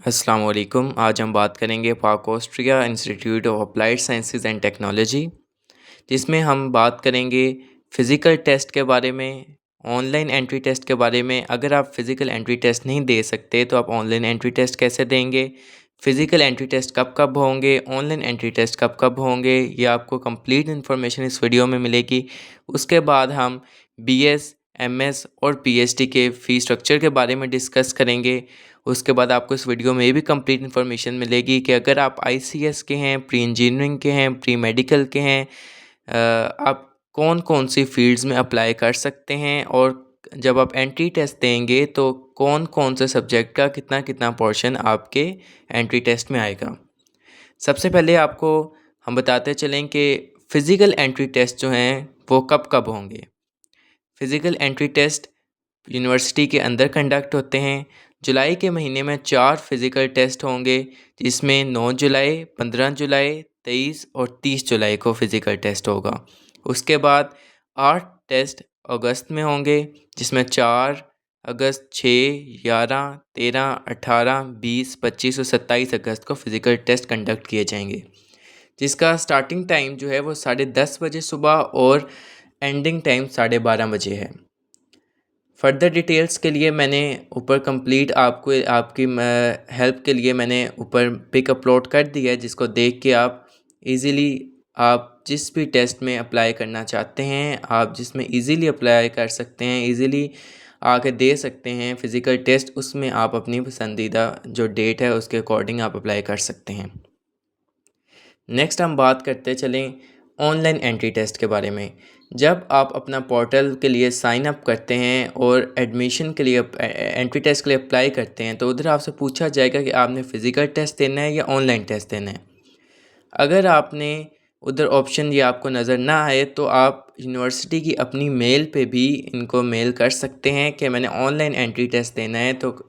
अस्सलाम वालेकुम। आज हम बात करेंगे पाक Austria institute of applied sciences and technology, जिसमें हम बात करेंगे फ़िज़िकल टेस्ट के बारे में, ऑनलाइन एंट्री टेस्ट के बारे में। अगर आप फ़िज़िकल एंट्री टेस्ट नहीं दे सकते तो आप ऑनलाइन एंट्री टेस्ट कैसे देंगे, फ़िज़िकल एंट्री टेस्ट कब कब होंगे, ऑनलाइन एंट्री टेस्ट कब कब होंगे, ये आपको कंप्लीट इन्फॉर्मेशन इस वीडियो में मिलेगी। उसके बाद हम बीएस, एमएस और पीएचडी के फ़ी स्ट्रक्चर के बारे में डिस्कस करेंगे। उसके बाद आपको इस वीडियो में ये भी कंप्लीट इन्फॉर्मेशन मिलेगी कि अगर आप आईसीएस के हैं, प्री इंजीनियरिंग के हैं, प्री मेडिकल के हैं, आप कौन कौन सी फील्ड्स में अप्लाई कर सकते हैं, और जब आप एंट्री टेस्ट देंगे तो कौन कौन से सब्जेक्ट का कितना कितना पोर्शन आपके एंट्री टेस्ट में आएगा। सबसे पहले आपको हम बताते चलें कि फ़िज़िकल एंट्री टेस्ट जो हैं वो कब कब होंगे। फ़िज़िकल एंट्री टेस्ट यूनिवर्सिटी के अंदर कंडक्ट होते हैं। जुलाई के महीने में 4 फ़िज़िकल टेस्ट होंगे, जिसमें 9 जुलाई, 15 जुलाई, 23 और 30 जुलाई को फ़िज़िकल टेस्ट होगा। उसके बाद 8 टेस्ट अगस्त में होंगे, जिसमें 4 अगस्त, 6, 11, 13, 18, 20, 25 और 27 अगस्त को फ़िज़िकल टेस्ट कंडक्ट किए जाएंगे, जिसका स्टार्टिंग टाइम जो है वो 10:30 बजे सुबह और एंडिंग टाइम 12:30 बजे है। फर्दर डिटेल्स के लिए मैंने ऊपर कंप्लीट आपको आपकी हेल्प के लिए मैंने ऊपर पिक अपलोड कर दिया है, जिसको देख के आप इजीली आप जिस भी टेस्ट में अप्लाई करना चाहते हैं, आप जिसमें इजीली अप्लाई कर सकते हैं, इजीली आके दे सकते हैं फ़िज़िकल टेस्ट, उसमें आप अपनी पसंदीदा जो डेट है उसके अकॉर्डिंग आप अप्लाई कर सकते हैं। नेक्स्ट हम बात करते चलें ऑनलाइन एंट्री टेस्ट के बारे में। जब आप अपना पोर्टल के लिए साइन अप करते हैं और एडमिशन के लिए एंट्री टेस्ट के लिए अप्लाई करते हैं, तो उधर आपसे पूछा जाएगा कि आपने फ़िज़िकल टेस्ट देना है या ऑनलाइन टेस्ट देना है। अगर आपने उधर ऑप्शन ये आपको नज़र ना आए तो आप यूनिवर्सिटी की अपनी मेल पे भी इनको मेल कर सकते हैं कि मैंने ऑनलाइन एंट्री टेस्ट देना है, तो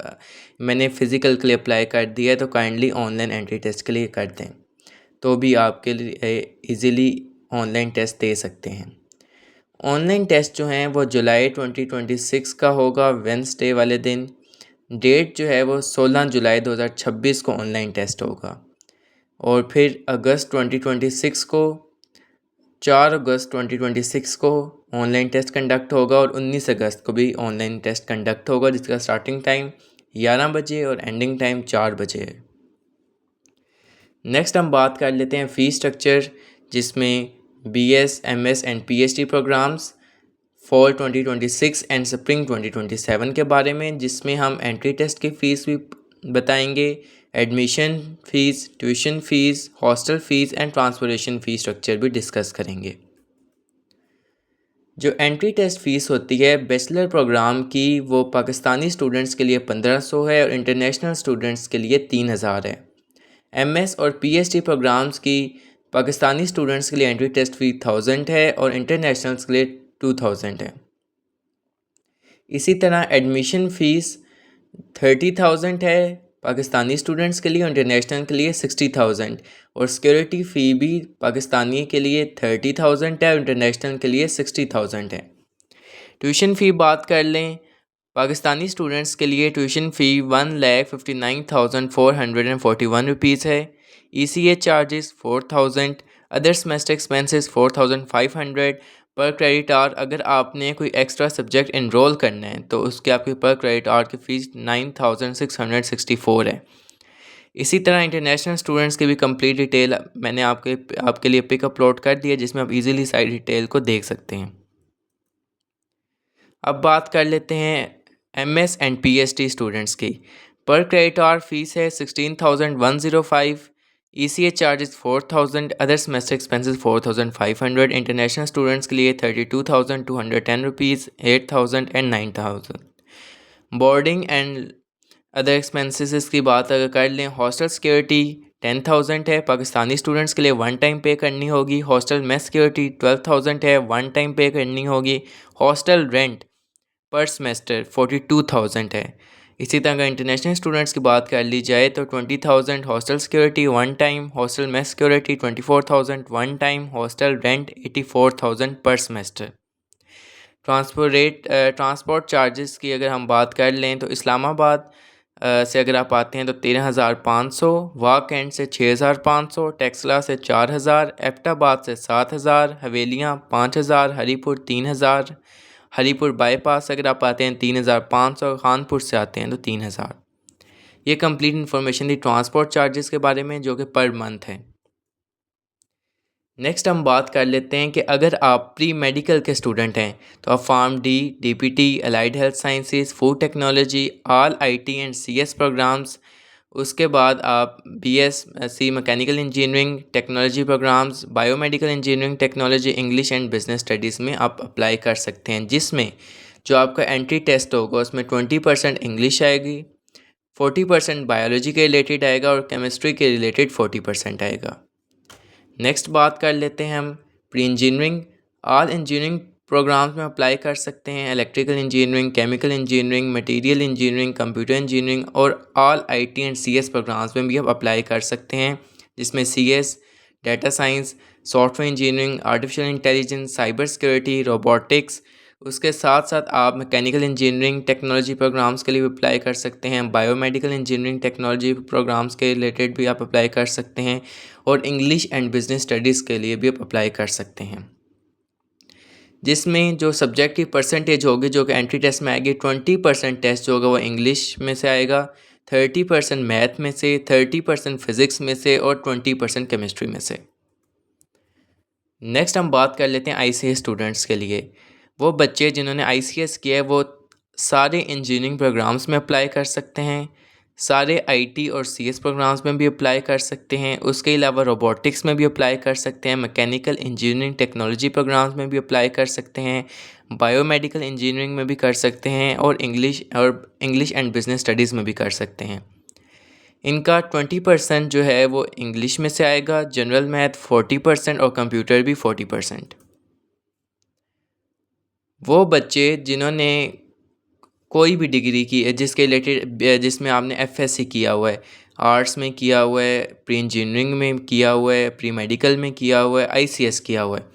मैंने फ़िज़िकल के लिए अप्लाई कर दिया है, तो काइंडली ऑनलाइन एंट्री टेस्ट के लिए कर दें, तो भी आपके लिए इजीली ऑनलाइन टेस्ट दे सकते हैं। ऑनलाइन टेस्ट जो हैं वो जुलाई 2026 का होगा, वेंसडे वाले दिन। डेट जो है वो 16 जुलाई 2026 को ऑनलाइन टेस्ट होगा, और फिर अगस्त 2026 को 4 अगस्त 2026 को ऑनलाइन टेस्ट कंडक्ट होगा, और 19 अगस्त को भी ऑनलाइन टेस्ट कंडक्ट होगा, जिसका स्टार्टिंग टाइम 11 बजे और एंडिंग टाइम 4 बजे है। नेक्स्ट हम बात कर लेते हैं फ़ी स्ट्रक्चर, जिसमें BS, MS and PhD programmes fall 2026 and spring 2027 के बारे में, जिसमें हम एंट्री टेस्ट की फ़ीस भी बताएंगे, admission fees, tuition fees, hostel fees and transportation fee structure भी डिस्कस करेंगे। जो एंट्री टेस्ट फ़ीस होती है बैचलर प्रोग्राम की, वो पाकिस्तानी स्टूडेंट्स के लिए 1500 है और इंटरनेशनल स्टूडेंट्स के लिए 3000 है। एमएस और पीएचडी प्रोग्राम्स की पाकिस्तानी स्टूडेंट्स के लिए एंट्री टेस्ट फ़ी 1000 है और इंटरनेशनल्स के लिए 2000 है। इसी तरह एडमिशन फ़ीस 30,000 है पाकिस्तानी स्टूडेंट्स के लिए, इंटरनेशनल के लिए 60,000, और सिक्योरिटी फ़ी भी पाकिस्तानी के लिए 30,000 है और इंटरनेशनल के लिए 60,000 है। ट्यूशन फ़ी बात कर लें, पाकिस्तानी स्टूडेंट्स के लिए ट्यूशन फ़ी 1,59,441 रुपीज़ है। ECA charges 4000, other semester expenses 4500 पर क्रेडिट आवर। अगर आपने कोई एक्स्ट्रा सब्जेक्ट इनरोल करना है तो उसके आपकी पर क्रेडिट आवर की फ़ीस 9664 है। इसी तरह इंटरनेशनल स्टूडेंट्स की भी कंप्लीट डिटेल मैंने आपके लिए पिक अपलोड कर दिया, जिसमें आप इजीली सारी डिटेल को देख सकते हैं। अब बात कर लेते हैं एमएस एंड पीएचडी स्टूडेंट्स की। पर क्रेडिट आवर फीस है 16,105, ECA charges 4000, other semester expenses 4500, international students के लिए 32,210 rupees, 8000 and 9000। Boarding and other expenses की बात अगर कर लें, हॉस्टल सिक्योरिटी 10,000 है, पाकिस्तानी स्टूडेंट्स के लिए वन टाइम पे करनी होगी। हॉस्टल मेस सिक्योरिटी 12,000 है, वन टाइम पे करनी होगी। हॉस्टल रेंट पर सेमेस्टर 42,000 है। इसी तरह अगर इंटरनेशनल स्टूडेंट्स की बात कर ली जाए तो 20,000 hostel security one time, hostel mess security 24,000 one time, hostel rent 84,000 पर सेमेस्टर। ट्रांसपोर्ट चार्जेस की अगर हम बात कर लें तो इस्लामाबाद से अगर आप आते हैं तो 13,500, वाक एंड से 6,500, टेक्सला से 4,000, एबटाबाद से 7,000, हवेलियाँ 5,000, हरीपुर 3,000, हरीपुर बाईपास अगर आप आते हैं 3,500, खानपुर से आते हैं तो 3,000। ये कंप्लीट इन्फॉर्मेशन थी ट्रांसपोर्ट चार्जेस के बारे में, जो कि पर मंथ है। नेक्स्ट हम बात कर लेते हैं कि अगर आप प्री मेडिकल के स्टूडेंट हैं तो आप pharm D, DPT, allied health sciences, food technology, all IT and CS programmes, उसके बाद आप BSc mechanical engineering technology programmes, biomedical engineering technology, English and business studies में आप अप्लाई कर सकते हैं, जिसमें जो आपका एंट्री टेस्ट होगा उसमें 20% इंग्लिश आएगी, 40% बायोलॉजी के रिलेटेड आएगा और केमिस्ट्री के रिलेटेड 40% आएगा। नेक्स्ट बात कर लेते हैं हम pre engineering. All engineering programs में अप्लाई कर सकते हैं, electrical engineering, chemical engineering, material engineering, computer engineering और all IT and CS programs में भी आप अप्लाई कर सकते हैं, जिसमें CS, data science, software engineering, artificial intelligence, cyber security, robotics. उसके साथ साथ आप मैकेनिकल इंजीनियरिंग टेक्नोलॉजी प्रोग्राम्स के लिए भी अप्लाई कर सकते हैं, बायोमेडिकल इंजीनियरिंग टेक्नोलॉजी प्रोग्राम्स के रिलेटेड भी आप अप्लाई कर सकते हैं और इंग्लिश एंड बिजनेस स्टडीज़ के लिए भी आप अप्लाई कर सकते हैं, जिसमें जो सब्जेक्ट की परसेंटेज होगी जो कि एंट्री टेस्ट में आएगी, 20% टेस्ट जो होगा वो इंग्लिश में से आएगा, 30% मैथ में से, 30% फिज़िक्स में से और 20% केमिस्ट्री में से। नेक्स्ट हम बात कर लेते हैं आईसीएस स्टूडेंट्स के लिए। वो बच्चे जिन्होंने आईसीएस किया है वो सारे इंजीनियरिंग प्रोग्राम्स में अप्लाई कर सकते हैं, सारे आईटी और सीएस प्रोग्राम्स में भी अप्लाई कर सकते हैं, उसके अलावा रोबोटिक्स में भी अप्लाई कर सकते हैं, मैकेनिकल इंजीनियरिंग टेक्नोलॉजी प्रोग्राम्स में भी अप्लाई कर सकते हैं, बायोमेडिकल इंजीनियरिंग में भी कर सकते हैं और इंग्लिश एंड बिजनेस स्टडीज़ में भी कर सकते हैं। इनका 20% जो है वो इंग्लिश में से आएगा, जनरल मैथ 40% और कंप्यूटर भी 40%। वो बच्चे जिन्होंने कोई भी डिग्री की है जिसके रिलेटेड जिसमें आपने एफएससी किया हुआ है, आर्ट्स में किया हुआ है, प्री इंजीनियरिंग में किया हुआ है, प्री मेडिकल में किया हुआ है, आईसीएस किया हुआ है,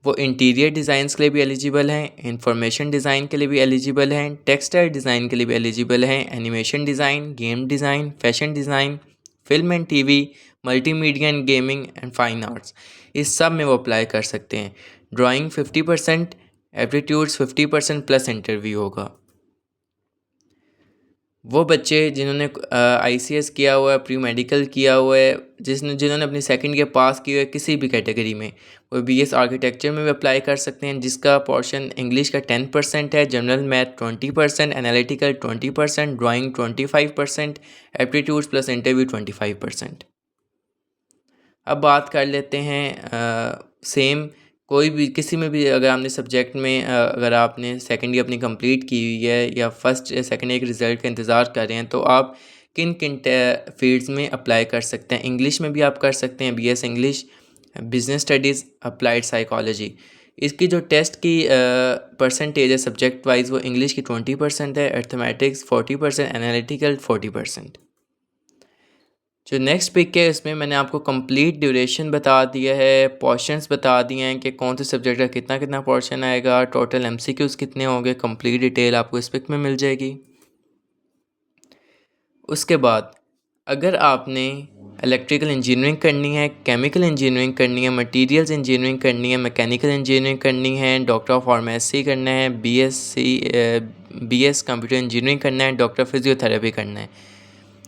वो इंटीरियर डिज़ाइंस के लिए भी एलिजिबल हैं, इंफॉर्मेशन डिज़ाइन के लिए भी एलिजिबल हैं, टेक्सटाइल डिज़ाइन के लिए भी एलिजिबल हैं, animation design, game design, fashion design, film and TV, multimedia and gaming and fine arts, इस सब में वो अप्लाई कर सकते हैं। ड्राइंग 50%, एप्टीट्यूड्स 50% प्लस इंटरव्यू होगा। वो बच्चे जिन्होंने आईसीएस किया हुआ है, प्री मेडिकल किया हुआ है, जिन्होंने अपनी सेकंड ईयर पास की हुई है किसी भी कैटेगरी में, वो बीएस आर्किटेक्चर में भी अप्लाई कर सकते हैं, जिसका पोर्शन इंग्लिश का 10% है, general math 20%, analytical 20%, drawing 25%, aptitudes plus interview 25%। अब बात कर लेते हैं सेम कोई भी किसी में भी अगर आपने सब्जेक्ट में अगर आपने सेकेंड ईयर अपनी कंप्लीट की हुई है या फर्स्ट या सेकेंड ईयर के रिज़ल्ट का इंतज़ार कर रहे हैं, तो आप किन किन फील्ड्स में अप्लाई कर सकते हैं। इंग्लिश में भी आप कर सकते हैं, BS English, business studies, applied psychology. इसकी जो टेस्ट की परसेंटेज है सब्जेक्ट वाइज वो इंग्लिश की 20% है, अर्थमेटिक्स 40%, एनालिटिकल 40%। जो नेक्स्ट पिक है इसमें मैंने आपको कंप्लीट ड्यूरेशन बता दिया है, पोर्शंस बता दिए हैं कि कौन से सब्जेक्ट का कितना कितना पोर्शन आएगा, टोटल एमसीक्यूज़ कितने होंगे, कंप्लीट डिटेल आपको इस पिक में मिल जाएगी। उसके बाद अगर आपने इलेक्ट्रिकल इंजीनियरिंग करनी है, केमिकल इंजीनियरिंग करनी है, मटेरियल्स इंजीनियरिंग करनी है, मैकेनिकल इंजीनियरिंग करनी है, डॉक्टर ऑफ फार्मेसी करना है, बीएस कंप्यूटर इंजीनियरिंग करना है, डॉक्टर फिजियोथेरेपी करना है,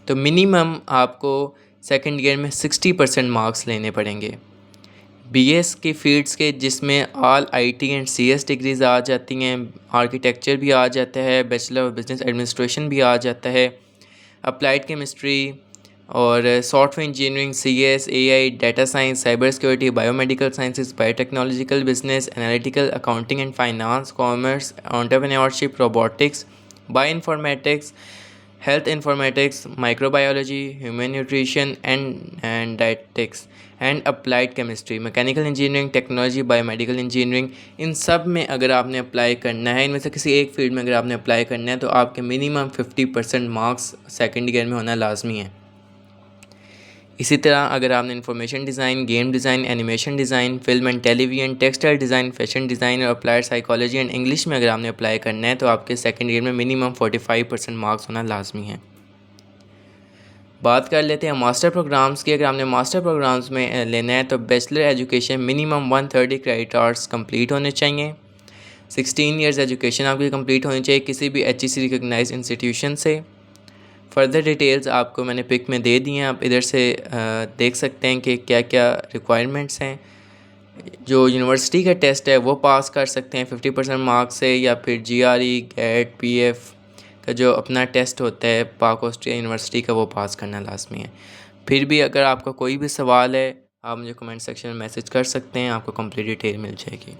तो मिनिमम आपको सेकंड ईयर में 60% मार्क्स लेने पड़ेंगे। बीएस की फील्ड्स के जिसमें all IT and CS degrees आ जाती हैं, आर्किटेक्चर भी आ जाता है, बैचलर ऑफ बिजनेस एडमिनिस्ट्रेशन भी आ जाता है, अप्लाइड केमिस्ट्री और software engineering, CS, AI, data science, cyber security, biomedical sciences, biotechnological business, analytical, accounting and finance, commerce, entrepreneurship, robotics, bio informatics, health informatics, microbiology, human nutrition and dietetics and applied chemistry, mechanical engineering, technology, biomedical engineering, इन सब में अगर आपने apply करना है, इनमें से किसी एक फील्ड में अगर आपने अप्लाई करना है तो आपके मिनिमम 50% मार्क्स सेकेंड ईयर में होना लाजमी है। इसी तरह अगर आपने information design, game design, animation design, film and television, textile design, fashion design और अप्लाइड साइकोलॉजी एंड इंग्लिश में अगर आपने अप्लाई करना है तो आपके सेकंड ईयर में मिनिमम 45% मार्क्स होना लाजमी है। बात कर लेते हैं मास्टर प्रोग्राम्स की। अगर हमने मास्टर प्रोग्राम्स में लेना है तो bachelor education minimum 130 credit hours complete होने चाहिए। 16 इयर्स एजुकेशन आपकी कंप्लीट होनी चाहिए किसी भी HEC रिकगनाइज इंस्टीट्यूशन से। फर्दर डिटेल्स आपको मैंने पिक में दे दी हैं, आप इधर से देख सकते हैं कि क्या क्या रिक्वायरमेंट्स हैं। जो यूनिवर्सिटी का टेस्ट है वो पास कर सकते हैं 50% मार्क्स से, या फिर GRE GATE PF का जो अपना टेस्ट होता है पाक ऑस्ट्रिया यूनिवर्सिटी का, वो पास करना लाजमी है। फिर भी अगर आपका कोई भी सवाल है आप मुझे कमेंट सेक्शन में मैसेज कर सकते हैं, आपको कंप्लीट डिटेल मिल जाएगी।